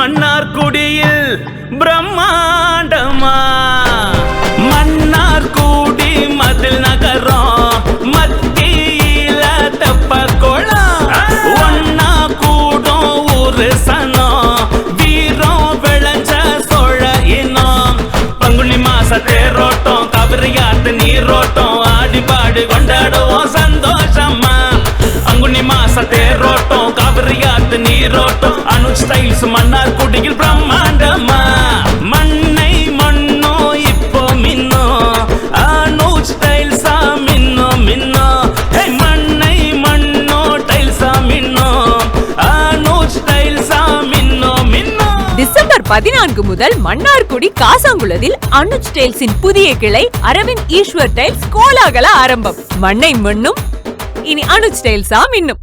மன்னார்குடியில் பிரம்மாண்டமா மன்னார்குடி மதில் நகரம் மத்தியில தெப்ப குளம் ஒன்னா கூடும் ஊரு சனம் வீரம் விளைஞ்ச சோழ இனம் பங்குனி மாச தேரோட்டம் காவிரியாத்து நீரோட்டம் ஆடி பாடி கொண்டாடுவோம் சந்தோஷமா பங்குனி மாச தேரோட்டம் காவிரியாத்து நீரோட்டம் அனுஜ் ஸ்டைல்ஸ் மன்னார்குடியில் பிரம்மாண்டமா மண்ணை மண்ணோ இப்போ மின்னோ அனுஜ் ஸ்டைல்ஸா மின்னோ மின்னோ மண்ணை மண்ணோ டைல்ஸா மின்னோ அனுஜ் ஸ்டைல்ஸா மின்னோ மின்னோ. டிசம்பர் 14 முதல் மன்னார்குடி காசாங்குளத்தில் அனுஜ் ஸ்டைல்ஸின் புதிய கிளை அரவிந்த் ஈஸ்வர் டைல்ஸ் கோலாகல ஆரம்பம். மண்ணை மண்ணும் இனி அனுஜ் ஸ்டைல்ஸா மின்னும்.